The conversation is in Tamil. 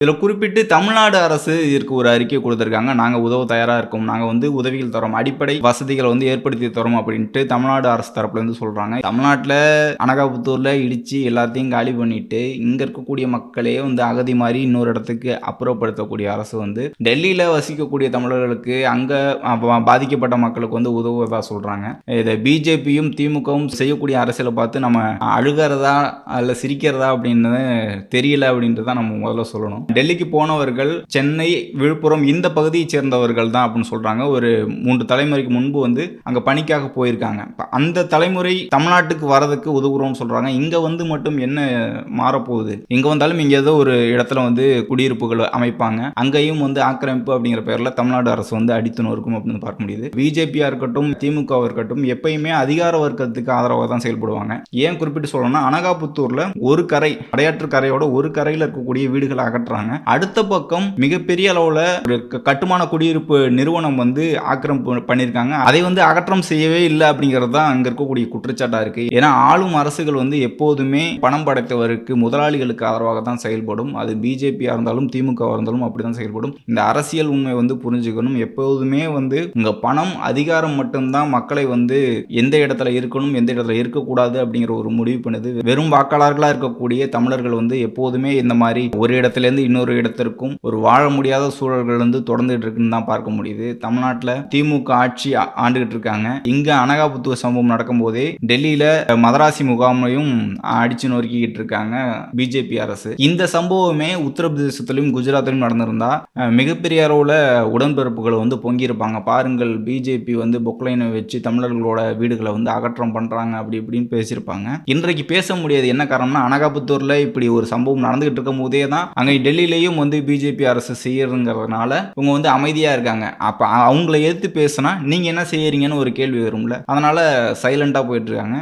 இதில குறிப்பிட்டு தமிழ்நாடு அரசு இதற்கு ஒரு அறிக்கை குடுத்திருக்காங்க. நாங்க உதவ தயாரா இருக்கோம். நாங்க உதவிகள் தரோம். அடிப்படை வசதிகள ஏற்படுத்தி தரோம் அப்படின்ட்டு தமிழ்நாடு அரசு தரப்புலருந்து சொல்றாங்க. தமிழ்நாட்ல அனகாபுத்தூர்ல இடிச்சு எல்லாத்தையும் காலி பண்ணிட்டு, இங்க இருக்கக்கூடிய மக்களே அகதி மாரி இன்னொரு இடத்துக்கு அப்புறப்படுத்தக்கூடிய அரசு டெல்லியில வசிக்கக்கூடிய தமிழர்களுக்கு அங்க பாதிக்கப்பட்ட மக்களுக்கு உதவுவதா சொல்றாங்க. இத பிஜேபியும், திமுகவும் செய்யக்கூடிய அரசியல பார்த்து நம்ம அழுகறதா, இல்ல சிரிக்கிறதா அப்படின்னு தெரியல அப்படின்ட்டு தான் நம்ம முதல்ல சொல்லணும். டெல்லிக்கு போனவர்கள் சென்னை, விழுப்புரம் இந்த பகுதியைச் சேர்ந்தவர்கள் தான் அப்படின்னு சொல்றாங்க. ஒரு 3 தலைமுறைக்கு முன்பு அங்க பணிக்காக போயிருக்காங்க. அந்த தலைமுறை தமிழ்நாட்டுக்கு வரதுக்கு உதவுறோம்னு சொல்றாங்க. இங்க மட்டும் என்ன மாறப்போகுது? எங்க வந்தாலும் இங்க ஏதோ ஒரு இடத்துல குடியிருப்புகள் அமைப்பாங்க. அங்கேயும் ஆக்கிரமிப்பு அப்படிங்கிற பேர்ல தமிழ்நாடு அரசு அடித்து நொறுக்கும் அப்படின்னு பார்க்க முடியுது. பிஜேபியா இருக்கட்டும், திமுகவா இருக்கட்டும் எப்பயுமே அதிகார வர்க்கத்துக்கு ஆதரவா தான் செயல்படுவாங்க. ஏன் குறிப்பிட்டு சொல்லணும்னா, அனகாபுத்தூர்ல ஒரு கரை, அடையாற்று கரையோட ஒரு கரையில இருக்கக்கூடிய வீடுகளை அகற்றாங்க. அடுத்த பக்கம் மிகப்பெரிய அளவுல ஒரு கட்டுமான குடியிருப்பு நிறுவனம் ஆக்கிரமிப்பு பண்ணியிருக்காங்க. அதை அகற்றம் செய்யவே இல்லை அப்படிங்கிறது தான் அங்க இருக்கக்கூடிய குற்றச்சாட்டா இருக்கு. ஏன்னா ஆளும் அரசுகள் எப்போதுமே பணம் படைத்தவருக்கு, முதலாளிகளுக்கு ஆதரவாக தான் செயல்படும். அது பிஜேபியா இருந்தாலும், திமுகவா இருந்தாலும் அப்படிதான் செயல்படும். இந்த அரசியல் உண்மை புரிஞ்சுக்கணும். எப்போதுமே உங்க பணம், அதிகாரம் மட்டும்தான் மக்களை எந்த இடத்துல இருக்கணும், எந்த இடத்துல இருக்கக்கூடாது அப்படிங்கிற ஒரு முடிவு பண்ணுது. வெறும் வாக்காளர்களா இருக்கக்கூடிய தமிழர்கள் எப்போதுமே இந்த மாதிரி ஒரு இடத்துல இருந்து இன்னொரு இடத்திற்கும் ஒரு வாழ முடியாத சூழல்கள் தொடர்ந்துட்டு இருக்குன்னு தான் பார்க்க முடியுது. தமிழ்நாட்டில் திமுக ஆட்சி ஆண்டுகிட்டு இருக்காங்க. இங்க அனகாபுத்தூர் சம்பவம் நடக்கும் போதே டெல்லியில மதராசி முகாமையும் அடிச்சு நொறுக்கிட்டு இருக்காங்க பிஜேபி அரசு. இந்த சம்பவமே உத்தரப்பிரதேசத்திலும் குஜராத்திலும் நடந்திருந்தா மிகப்பெரிய அளவுல உடன்பிறப்புகள் பொங்கி இருப்பாங்க. பாருங்கள், பிஜேபி பொக்லைனை வச்சு தமிழர்களோட வீடுகளை அகற்றம் பண்றாங்க அப்படி இப்படின்னு பேசியிருப்பாங்க. இன்றைக்கு பேச முடியாது. என்ன காரணம்னா, அனகாபுத்தூர்ல இப்படி ஒரு சம்பவம் நடந்துகிட்டு இருக்கும் போதே தான் அங்க டெல்லியிலையும் பிஜேபி அரசு செய்யறதுங்கிறதுனால இவங்க அமைதியா இருக்காங்க. அப்ப அவங்கள எதிர்த்து பேசினா நீங்க என்ன செய்யறீங்கன்னு ஒரு கேள்வி வரும்ல. அதனால சைலண்டா போயிட்டு இருக்காங்க.